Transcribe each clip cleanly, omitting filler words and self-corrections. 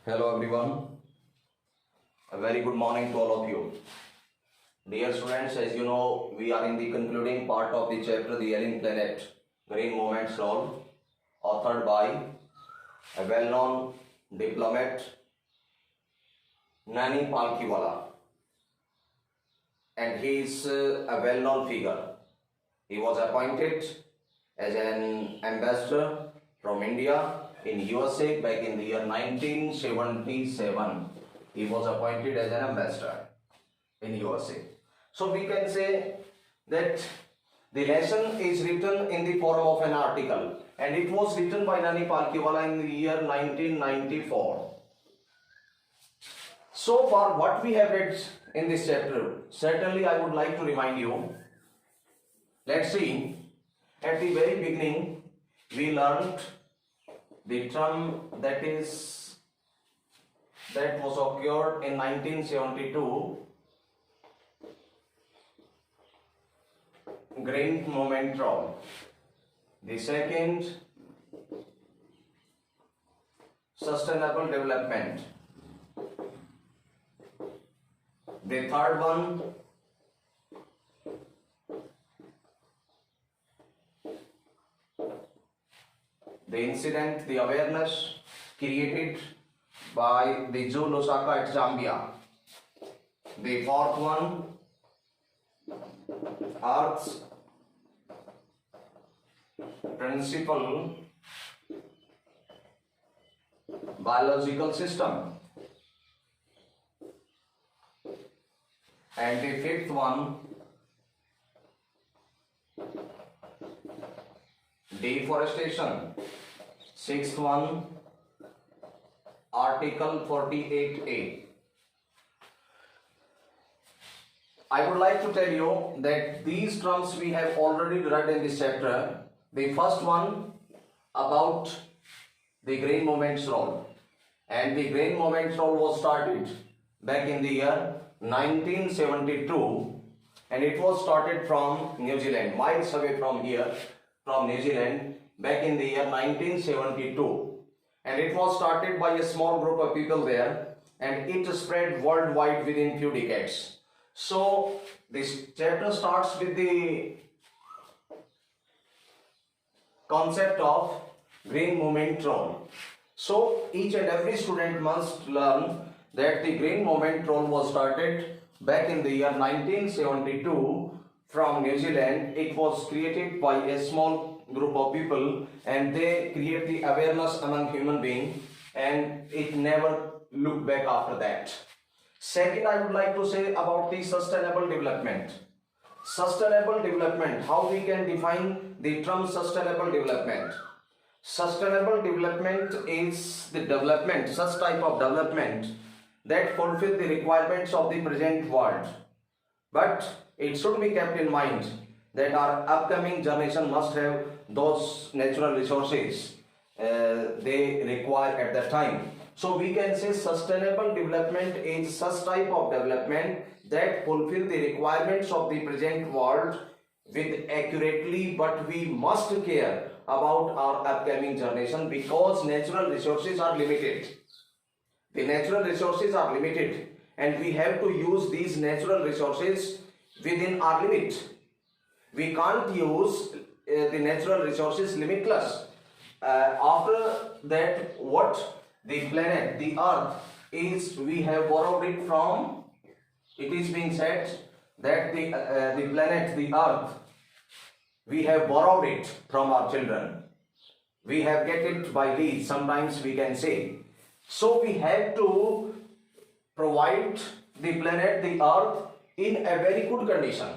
Hello everyone, a very good morning to all of you. Dear students, as you know, we are in the concluding part of the chapter The Ailing Planet, Green Movement's Role, authored by a well-known diplomat, Nani Palkhiwala, and he is a well-known figure. He was appointed as an ambassador from India in USA back in the year 1977. He was appointed as an ambassador in USA. So we can say that the lesson is written in the form of an article, and it was written by Nani Palkhiwala in the year 1994. So far what we have read in this chapter, certainly I would like to remind you. Let's see, at the very beginning we learned the term that was occurred in 1972, green movement role. The second, sustainable development. The third one, the incident, the awareness created by the Zoo Lusaka at Zambia. The fourth one, Earth's principal biological system. And the fifth one, deforestation. Sixth one, Article 48A. I would like to tell you that these terms we have already read in this chapter. The first one about the green movement's role, and the green movement's role was started back in the year 1972, and it was started from New Zealand, miles away from here, from New Zealand, back in the year 1972, and it was started by a small group of people there, and it spread worldwide within few decades. So this chapter starts with the concept of green movement role. So each and every student must learn that the green movement role was started back in the year 1972 from New Zealand. It was created by a small group of people, and they create the awareness among human beings, and it never looked back after that. Second, I would like to say about the sustainable development. Sustainable development, how we can define the term sustainable development. Sustainable development is the development, such type of development that fulfill the requirements of the present world. But it should be kept in mind that our upcoming generation must have those natural resources they require at that time. So we can say sustainable development is such type of development that fulfill the requirements of the present world with accurately, but we must care about our upcoming generation because natural resources are limited. The natural resources are limited, and we have to use these natural resources within our limit. We can't use the natural resources limitless. After that, what the planet, the earth is, we have borrowed it from, it is being said that the planet, the earth, we have borrowed it from our children. We have get it by lease, sometimes we can say. So we have to provide the planet, the earth, in a very good condition.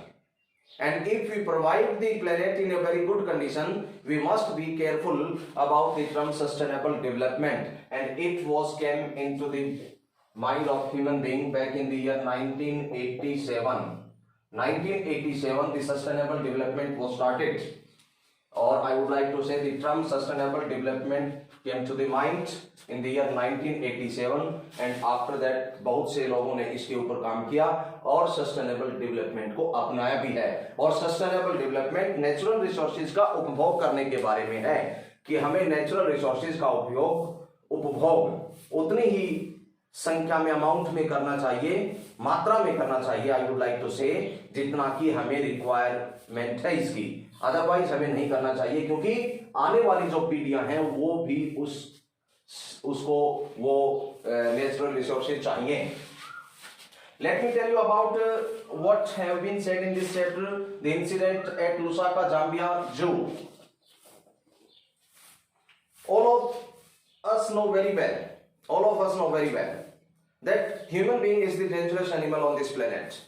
And if we provide the planet in a very good condition, we must be careful about the term sustainable development. And it was came into the mind of human being back in the year 1987. 1987, the sustainable development was started. Or I would like to say the term sustainable development came to the mind in the year 1987, and after that बहुत से लोगों ने इसके ऊपर काम किया और sustainable development को अपनाया भी है। और सस्टेनेबल डेवलपमेंट नेचुरल रिसोर्सेज का उपभोग करने के बारे में है कि हमें नेचुरल रिसोर्सेज का उपयोग उपभोग उतनी ही संख्या में, अमाउंट में करना चाहिए, मात्रा में करना चाहिए, आई वुड लाइक टू से, जितना कि हमें रिक्वायरमेंट है इसकी। अदरवाइज हमें नहीं करना चाहिए, क्योंकि आने वाली जो पीढ़ियां हैं वो भी उसको वो नेचुरल रिसोर्सेज चाहिए। Let me tell you about what have been said in this chapter, the incident at Lusaka, Zambia Zoo. All of us know very well that human being is the dangerous animal on this planet.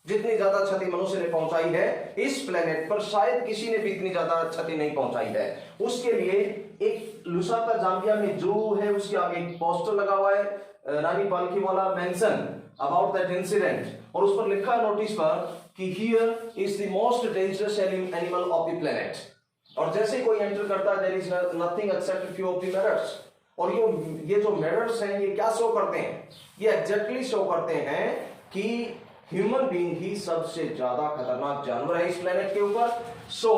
जितनी ज्यादा क्षति मनुष्य ने पहुंचाई है इस planet पर, शायद किसी ने भी इतनी ज्यादा क्षति नहीं पहुंचाई है। उसके लिए एक लुसाका जाम्बिया में जू है, उसके आगे एक पोस्टर लगा हुआ है, रानी पालकी वाला मेंशन अबाउट दैट इंसिडेंट, और उस पर लिखा है नोटिस पर कि here is the most dangerous animal of the planet. और जैसे कोई एंटर करता है, there is nothing except few of the mirrors. और ये जो मिरर्स हैं ये क्या शो करते हैं? ये एग्जैक्टली शो करते हैं कि ह्यूमन बीइंग ही सबसे ज्यादा खतरनाक जानवर है इस प्लेनेट के ऊपर। So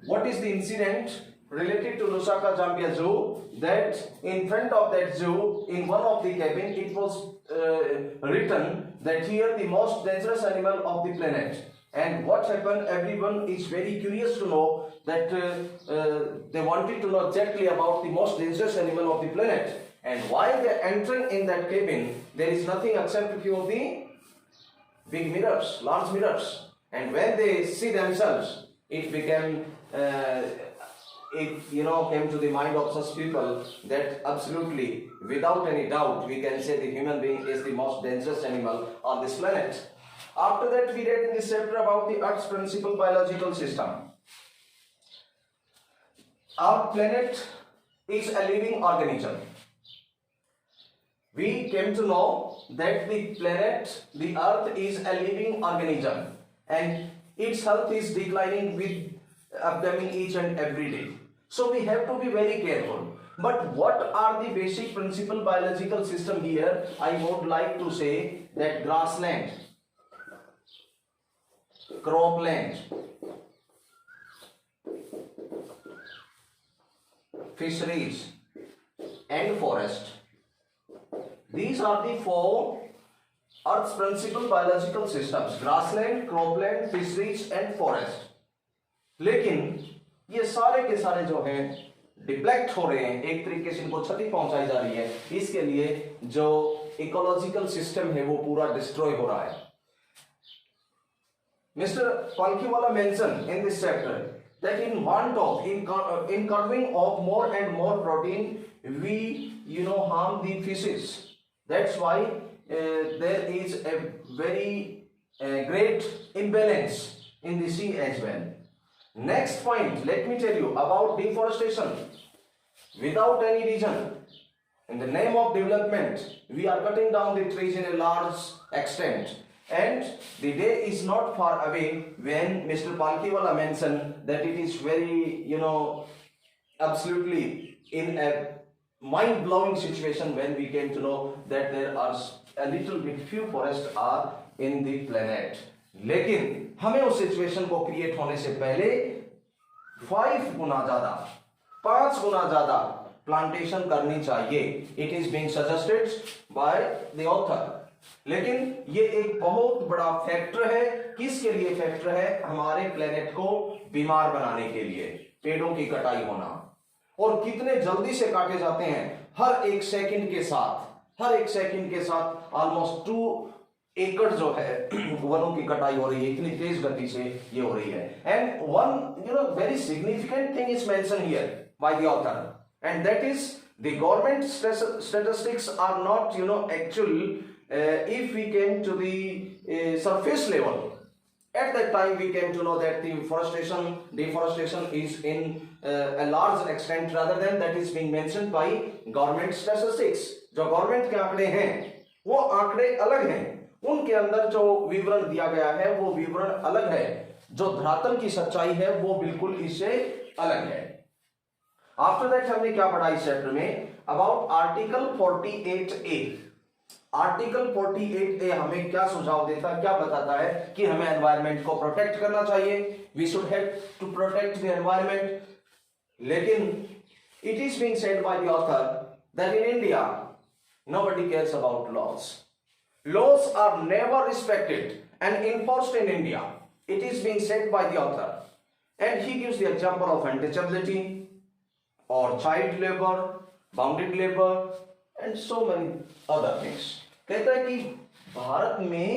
what is the incident related to Lusaka, Zambia Zoo? That in front of that zoo, in one of the cabin, it was written that here the most dangerous animal of the planet. And what happened? Everyone is very curious to know that they wanted to know exactly about the most dangerous animal of the planet. And while they are entering in that cabin, there is nothing except a few of the big mirrors, large mirrors. And when they see themselves, it became it came to the mind of such people that absolutely without any doubt we can say the human being is the most dangerous animal on this planet. After that we read in this chapter about the Earth's principal biological system. Our planet is a living organism. We came to know that the planet, the Earth is a living organism and its health is declining with upcoming each and every day. So we have to be very careful. But what are the basic principal biological system here? I would like to say that grassland, cropland, fisheries and forest. These are the four Earth's principal biological systems: grassland, cropland, fisheries and forest. लेकिन ये सारे के सारे जो हैं डिप्लेक्ट हो रहे हैं, एक तरीके से इनको क्षति पहुंचाई जा रही है। इसके लिए जो इकोलॉजिकल सिस्टम है वो पूरा डिस्ट्रॉय हो रहा है। Mister Palkhivala mention in this chapter that in want of in carving of more and more protein we harm the fishes. That's why there is a very great imbalance in the sea as well. Next point, let me tell you about deforestation. Without any reason, in the name of development, we are cutting down the trees in a large extent. And the day is not far away when Mr. Palkiwala mentioned that it is very, absolutely in a mind-blowing situation when we came to know that there are a little bit few forests are in the planet. लेकिन हमें उस situation को create होने से पहले 5 गुना ज्यादा, 5 गुना ज्यादा plantation करनी चाहिए। It is being suggested by the author. लेकिन ये एक बहुत बड़ा फैक्टर है। किसके लिए फैक्टर है? हमारे प्लेनेट को बीमार बनाने के लिए पेड़ों की कटाई होना। और कितने जल्दी से काटे जाते हैं, हर एक सेकंड के साथ ऑलमोस्ट 2 एकड़ जो है वनों की कटाई हो रही है, इतनी तेज गति से ये हो रही है। And one very significant thing is mention here by the author, and that is the government statistics are not actual if we came to the surface level. At that time we came to know that the deforestation is in a large extent rather than that is being mentioned by government statistics. जो government के आंकड़े हैं वो आंकड़े अलग हैं, उनके अंदर जो विवरण दिया गया है वो विवरण अलग है, जो धरातल की सच्चाई है वो बिल्कुल इससे अलग है। आफ्टर दैट हमने क्या पढ़ा इस चैप्टर में? About article 48A। Article 48A हमें क्या सुझाव देता है, क्या बताता है कि हमें एनवायरनमेंट को प्रोटेक्ट करना चाहिए। We should have to protect the environment. लेकिन it is being said by the author that in India, nobody cares about laws. Laws are never respected and enforced in India. It is being said by the author. And he gives the example of untouchability or child labor, bounded labor, and so many other things. कहता है कि भारत में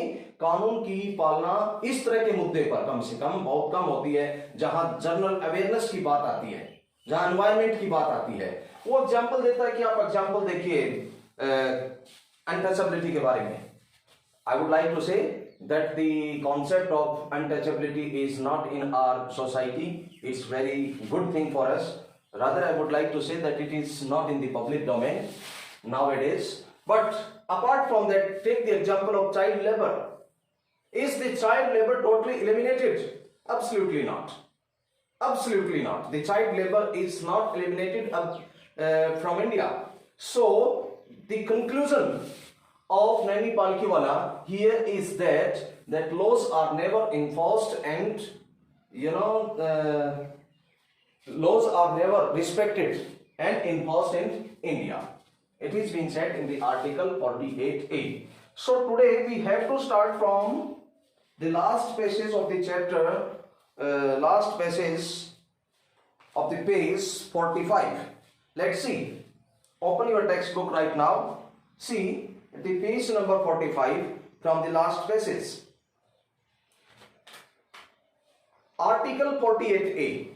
कानून की पालना इस तरह के मुद्दे पर कम से कम बहुत कम होती है, जहां जनरल अवेयरनेस की बात आती है, जहां एनवायरनमेंट की बात आती है. वो एग्जांपल देता है कि आप एग्जांपल देखिए अनटचेबिलिटी के बारे में. I would like to say that the concept of untouchability is not in our society. It's very good thing for us. Rather, I would like to say that it is not in the public domain nowadays. But apart from that, take the example of child labor. Is the child labor totally eliminated? Absolutely not. Absolutely not. The child labor is not eliminated from India. So, the conclusion of Naini Palkiwala here is that laws are never enforced and laws are never respected and enforced in India. It is being said in the article 48A. So today we have to start from the last passage of the chapter, last passage of the page 45. Let's see. Open your textbook right now. See the page number 45 from the last passage. Article 48A.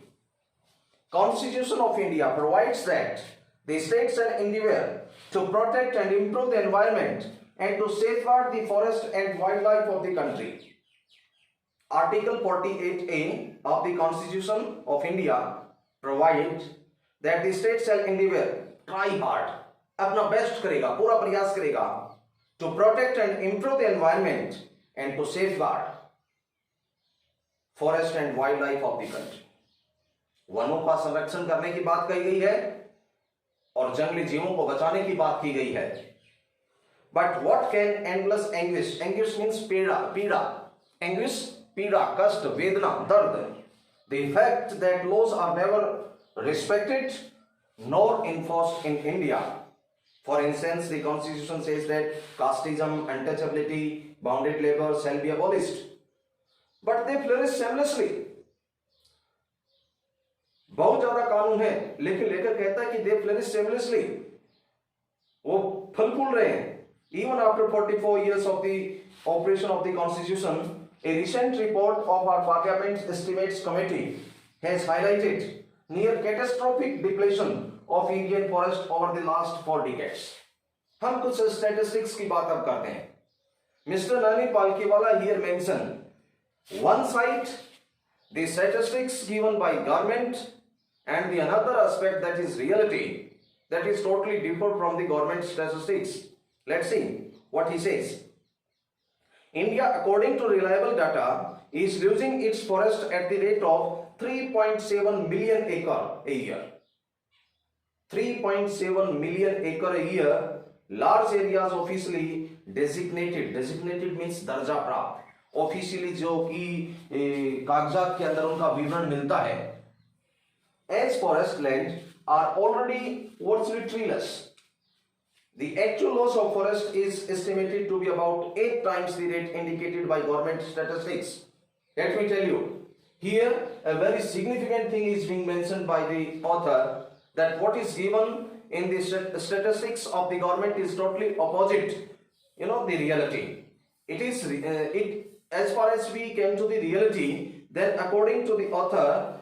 Constitution of India provides that the states shall endeavour to protect and improve the environment and to safeguard the forest and wildlife of the country. Article 48A of the Constitution of India provides that the states shall endeavour, try hard, अपना best करेगा, पूरा प्रयास करेगा, to protect and improve the environment and to safeguard forest and wildlife of the country. वनों का संरक्षण करने की बात कही गई है और जंगली जीवों को बचाने की बात की गई है. But what can endless anguish? Anguish means पीड़ा. Anguish, पीड़ा, कष्ट, वेदना, दर्द. The fact that laws are never respected nor enforced in India. For instance, the Constitution says that casteism, untouchability, bounded labor shall be abolished. But they flourish shamelessly. बहुत ज्यादा कानून है, लेकिन लेकर कहता है कि they flourish shamelessly. वो फल फूल रहे हैं. Even after 44 years of the operation of the Constitution, a recent report of our Parliament Estimates Committee has highlighted near catastrophic depletion of Indian forest over the last 4 decades. हम कुछ statistics की बात अब करते हैं. Mr. Nani Palkiwala here mentioned one side the statistics given by government and the another aspect that is reality, that is totally different from the government statistics. Let's see what he says. India, according to reliable data, is losing its forest at the rate of 3.7 million acre a year. 3.7 million acre a year. Large areas officially designated means दर्जा प्राप्त, officially जो कि कागजात के अंदर उनका विवरण मिलता है, as forest land are already virtually treeless. The actual loss of forest is estimated to be about 8 times the rate indicated by government statistics. Let me tell you, here a very significant thing is being mentioned by the author, that what is given in the statistics of the government is totally opposite, the reality. It is as far as we came to the reality, then according to the author,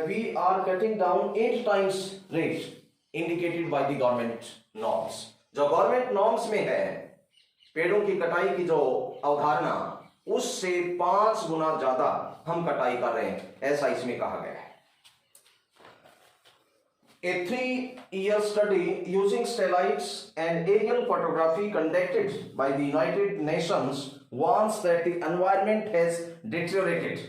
we are cutting down 8 times rate indicated by the government norms. जो government norms में है, पेड़ों की कटाई की जो अवधारणा, उससे 5 गुना ज्यादा हम कटाई कर रहे हैं, ऐसा इसमें कहा गया है. A 3-year study using satellites and aerial photography conducted by the United Nations warns that the environment has destroyed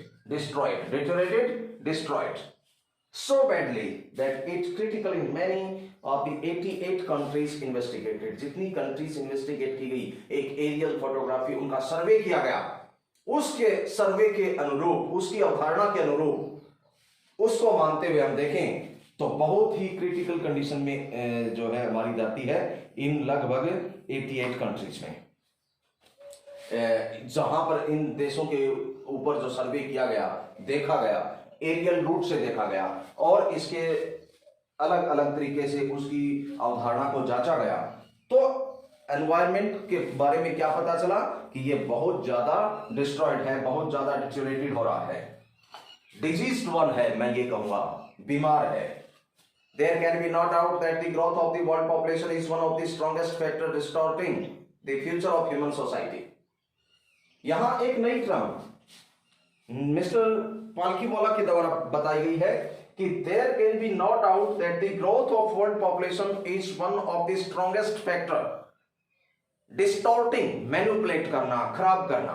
so badly that it critically many of the 88 countries investigated. जितनी countries investigate की गई, एक aerial photography उनका सर्वे किया गया, उसके सर्वे के अनुरूप, उसकी अवधारणा के अनुरूप, उसको मानते हुए हम देखें तो बहुत ही क्रिटिकल कंडीशन में जो है हमारी जाती है इन लगभग 88 कंट्रीज में, जहां पर इन देशों के ऊपर जो सर्वे किया गया, देखा गया, एरियल रूट से देखा गया और इसके अलग अलग तरीके से उसकी अवधारणा को जांचा गया, तो एनवायरनमेंट के बारे में क्या पता चला कि ये बहुत ज्यादा डिस्ट्रॉयड है, बहुत ज्यादा डिटोरेटेड हो रहा है, डिजीज्ड वन है, मैं ये कहूंगा बीमार है। There can be no doubt that the growth of the world population is one of the strongest factor distorting the future of human society. यहां एक नई टर्म मिस्टर पालकीवाला के द्वारा बताई गई है कि there can be no doubt that the growth of world population is one of the strongest factor distorting, manipulate करना, खराब करना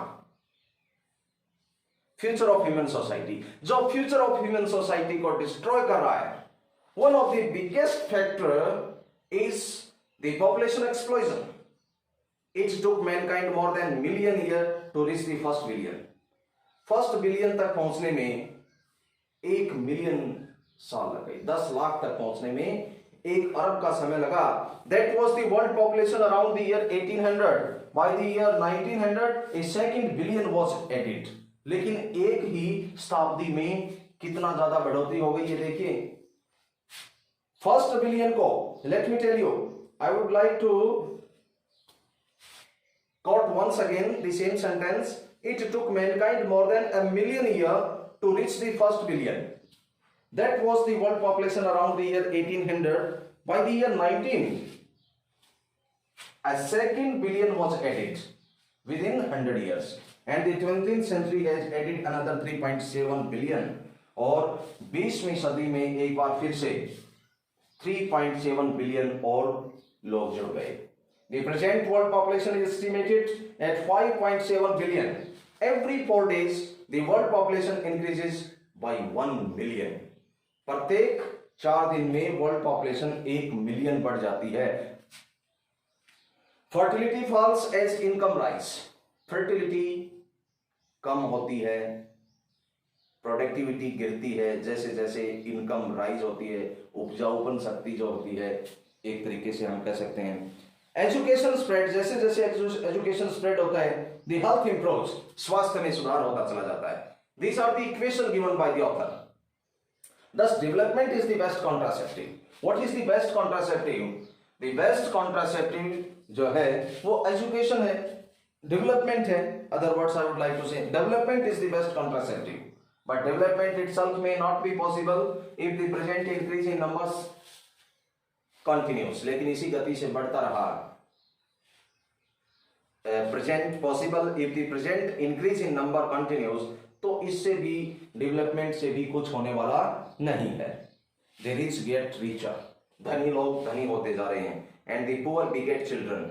फ्यूचर ऑफ ह्यूमन सोसाइटी, जो फ्यूचर ऑफ ह्यूमन सोसाइटी को डिस्ट्रॉय कर रहा है। One of the biggest factor is the population explosion. It took mankind more than million years to reach the first billion. First billion तक पहुंचने में 1 million साल लग गए, 10 लाख तक पहुंचने में 1 अरब का समय लगा। That was the world population around the year 1800. By the year 1900, a second billion was added. लेकिन एक ही शताब्दी में कितना ज्यादा बढ़ोतरी हो गई ये देखिए। फर्स्ट बिलियन को, let me tell you, I would like to quote once again the same sentence. It took mankind more than a million years to reach the first billion. That was the world population around the year 1800. By the year 19, a second billion was added within 100 years, and the 20th century has added another 3.7 billion. और 20वीं सदी में एक बार फिर से 3.7 billion और लोग जुड़ गए। The present world population is estimated at 5.7 billion. Every 4 days, the world population increases by 1 million. प्रत्येक 4 दिन में वर्ल्ड पॉपुलेशन 1 मिलियन बढ़ जाती है। Fertility falls as income rise. Fertility कम होती है, प्रोडक्टिविटी गिरती है जैसे जैसे इनकम राइज होती है, उपजाऊपन शक्ति जो होती है, एक तरीके से हम कह सकते हैं। एजुकेशन स्प्रेड, जैसे जैसे एजुकेशन स्प्रेड होता है, द हेल्थ इंप्रूव्स, स्वास्थ्य में सुधार होता चला जाता है। These are the equation given by the author. Thus, development is the best contraceptive. What is the best contraceptive? The best contraceptive जो है वो एजुकेशन है, डेवलपमेंट है। Other words I would like to say, development is the best contraceptive. But development itself may not be possible if the present increase in numbers continues. लेकिन इसी गति से बढ़ता रहा, present possible if the present increase in number continues, तो इससे भी development से भी कुछ होने वाला नहीं है। The rich get richer, धनी लोग धनी होते जा रहे हैं, and the poor beget children.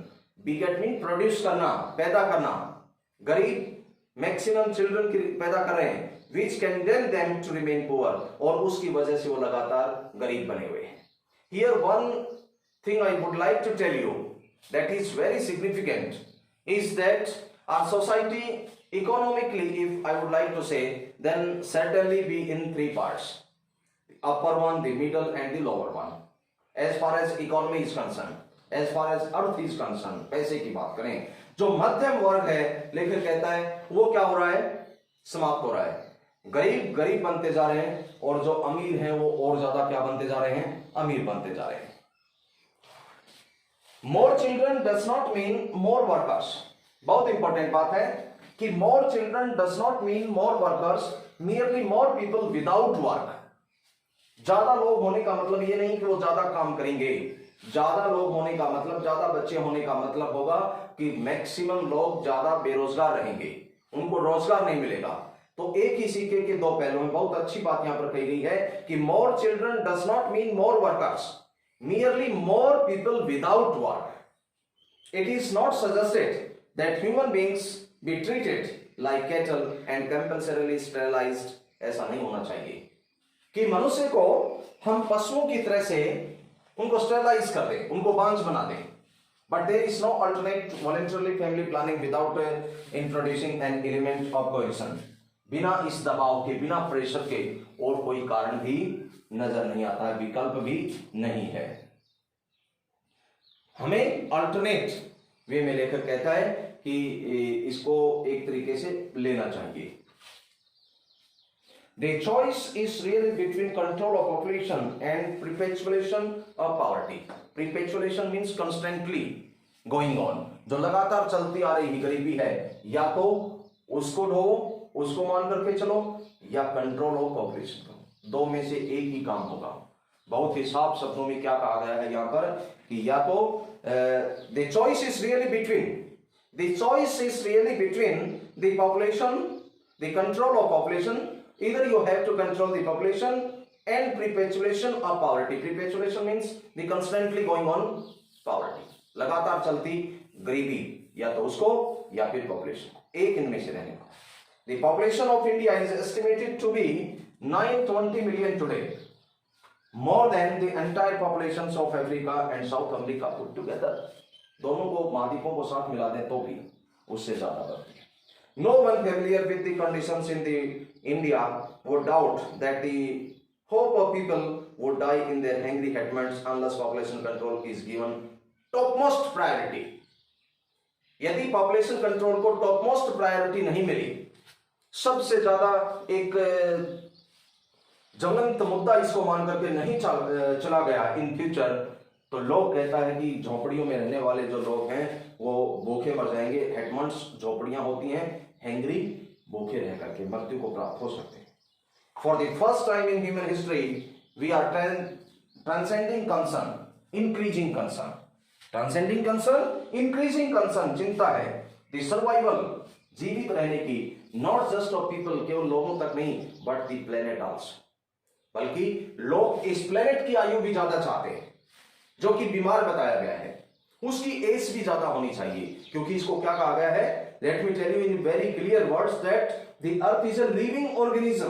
Beget mean produce करना, पैदा करना, गरीब मैक्सिमम चिल्ड्रन पैदा कर रहे हैं, which condemn them to remain poor, और उसकी वजह से वो लगातार गरीब बने हुए हैं। Here one thing I would like to tell you that is very significant is that our society economically, if I would like to say, then certainly be in 3 parts: the upper one, the middle, and the lower one. As far as economy is concerned, as far as earth is concerned, पैसे की बात करें, जो मध्यम वर्ग है, लेखक कहता है वो क्या हो रहा है, समाप्त हो रहा है। गरीब गरीब बनते जा रहे हैं और जो अमीर हैं वो और ज्यादा क्या बनते जा रहे हैं, अमीर बनते जा रहे हैं। More children does not mean more workers. बहुत इंपॉर्टेंट बात है कि more children does not mean more workers, merely more people without work. ज्यादा लोग होने का मतलब ये नहीं कि वो ज्यादा काम करेंगे, ज्यादा लोग होने का मतलब, ज्यादा बच्चे होने का मतलब होगा कि मैक्सिमम लोग ज्यादा बेरोजगार रहेंगे, उनको रोजगार नहीं मिलेगा। तो एक ही सिक्के के 2 पहलू हैं। बहुत अच्छी बात यहां पर कही गई है कि more children does not mean more workers, merely more people without work. It is not suggested that human beings be treated like cattle and compulsorily sterilized. ऐसा नहीं होना चाहिए कि मनुष्य को हम पशुओं की तरह से उनको स्टेरलाइज कर दें, उनको बांझ बना दें। But there is no alternate voluntarily family planning without introducing an element of coercion. बिना इस दबाव के, बिना प्रेशर के और कोई कारण भी नजर नहीं आता है, विकल्प भी नहीं है। हमें अल्टरनेट वे में लेखक कहता है कि इसको एक तरीके से लेना चाहिए। The choice is really between control of population and perpetuation of poverty. Perpetuation means constantly going on, जो लगातार चलती आ रही गरीबी है, या तो उसको ढोवो, उसको मान करके चलो, या कंट्रोल ऑफ पॉपुलेशन करो। दो में से एक ही काम होगा। बहुत ही साफ शब्दों में क्या कहा गया है यहाँ पर कि या तो the choice is really between the population, the control of population. Either you have to control the population and perpetuation of poverty. Perpetuation means the constantly going on poverty. लगातार चलती गरीबी, या तो उसको या फिर पॉपुलेशन, एक इनमें से रहने का। The population of India is estimated to be 920 million today, more than the entire populations of Africa and South America put together. दोनों को महाद्वीपों को साथ मिला दें तो भी उससे ज्यादा बढ़ती है। No one familiar with the conditions in the India would doubt that the hope of people would die in their hungry headments unless population control is given topmost priority. यदि population control को topmost priority नहीं मिली, सबसे ज्यादा एक ज्वलंत मुद्दा इसको मान करके नहीं चला गया इन फ्यूचर, तो लोग कहता है कि झोपड़ियों में रहने वाले जो लोग हैं वो भूखे मर जाएंगे। हेडमंड्स झोपड़ियां होती हैं, हैंग्री भूखे रह करके मृत्यु को प्राप्त हो सकते हैं। For the first time in human history we are transcending concern, increasing concern, transcending concern, increasing concern. चिंता है द सर्वाइवल, जीवित रहने की, नॉट जस्ट ऑफ पीपल, केवल लोगों तक नहीं, बट द प्लेनेट आल्सो, बल्कि लोग इस प्लेनेट की आयु भी ज्यादा चाहते हैं। जो कि बीमार बताया गया है उसकी एज भी ज्यादा होनी चाहिए, क्योंकि इसको क्या कहा गया है, let me tell you in very clear words that the earth is a living organism.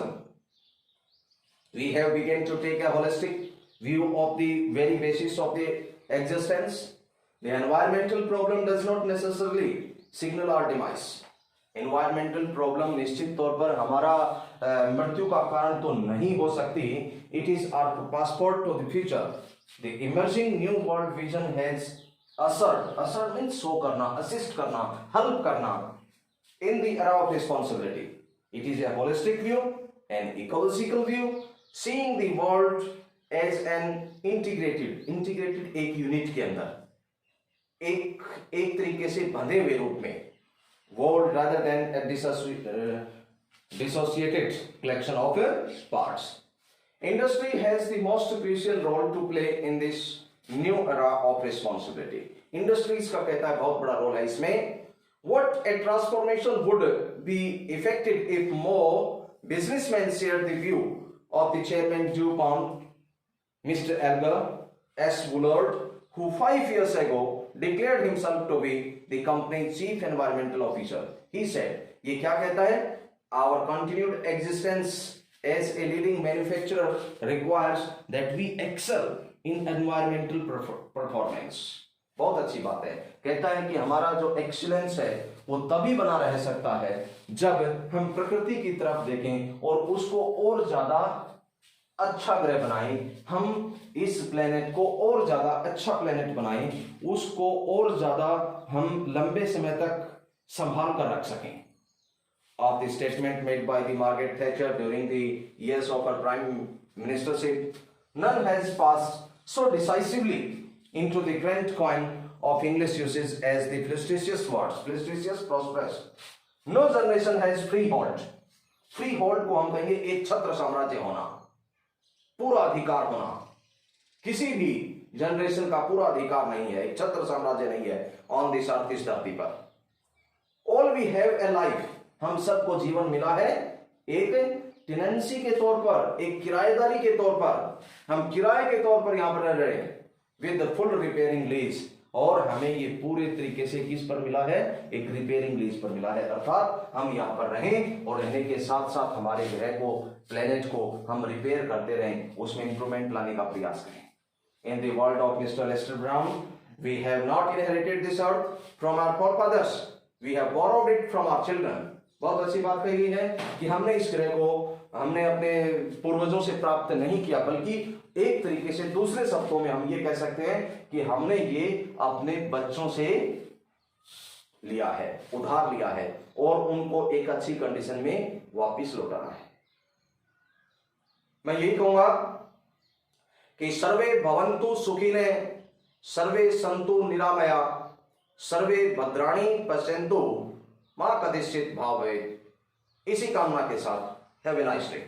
We have begun to take a holistic view of the very basis of the existence. The environmental problem does not necessarily signal our demise. Environmental problem निश्चित तौर पर हमारा मृत्यु का कारण तो नहीं हो सकती। It is our passport to the future. The emerging new world vision has assert means show करना, assist करना, help करना in the era of responsibility. It is a holistic view, an ecological view, seeing the world as an integrated एक unit के अंदर एक तरीके से बंधे हुए रूप में, world rather than a dissociated collection of parts. Industry has the most crucial role to play in this new era of responsibility. Industries का कहता है बहुत बड़ा रोल है इसमें। What a transformation would be effected if more businessmen shared the view of the chairman DuPont, Mr. Edgar S. Woolard, who 5 years ago declared himself to be the company's chief environmental officer. He said, ये क्या कहता है? Our continued existence as a leading manufacturer requires that we excel in environmental performance. बहुत अच्छी बात है। कहता है कि हमारा जो एक्सीलेंस है वो तभी बना रह सकता है जब हम प्रकृति की तरफ देखें और उसको और ज्यादा अच्छा ग्रह बनाएं, हम इस प्लेनेट को और ज्यादा अच्छा प्लेनेट बनाएं, उसको और ज्यादा हम लंबे समय तक संभाल कर रख सकें। Of the statement made by the Margaret Thatcher during the years of her prime ministership, none has passed so decisively into the grand coin of English usage as the flirtatious words, flirtatious, prosperous. No generation has free hold. Free hold को हम कहेंगे एक छत्र साम्राज्य होना, पूरा अधिकार होना। किसी भी जनरेशन का पूरा अधिकार नहीं है, एक छत्र साम्राज्य नहीं है ऑन दिस अर्थ, इस धरती पर। All we have a life, हम सबको जीवन मिला है एक टेनेंसी के तौर पर, एक किराएदारी के तौर पर। हम किराए के तौर पर यहाँ पर रह रहे हैं विद फुल रिपेयरिंग लीज, और हमें ये पूरे तरीके से किस पर मिला है, एक रिपेयरिंग लीज पर मिला है। अर्थात हम यहाँ पर रहें और रहने के साथ साथ हमारे ग्रह को, प्लेनेट को हम रिपेयर करते रहें, उसमें इंप्रूवमेंट लाने का प्रयास करें। In the world of mister Lester Brown, we have not inherited this earth from our forefathers, we have borrowed it from our children. बहुत अच्छी बात कही है कि हमने इस ग्रह को हमने अपने पूर्वजों से प्राप्त नहीं किया, बल्कि एक तरीके से दूसरे शब्दों में हम ये कह सकते हैं कि हमने ये अपने बच्चों से लिया है, उधार लिया है, और उनको एक अच्छी कंडीशन में वापस लौटाना है। मैं यही कहूंगा कि सर्वे भवन्तु सुखिने, सर्वे सन्तु निरामया, सर्वे भद्राणि पश्यन्तु मां कदाचित् भावेत्। इसी कामना के साथ हैव ए नाइस डे।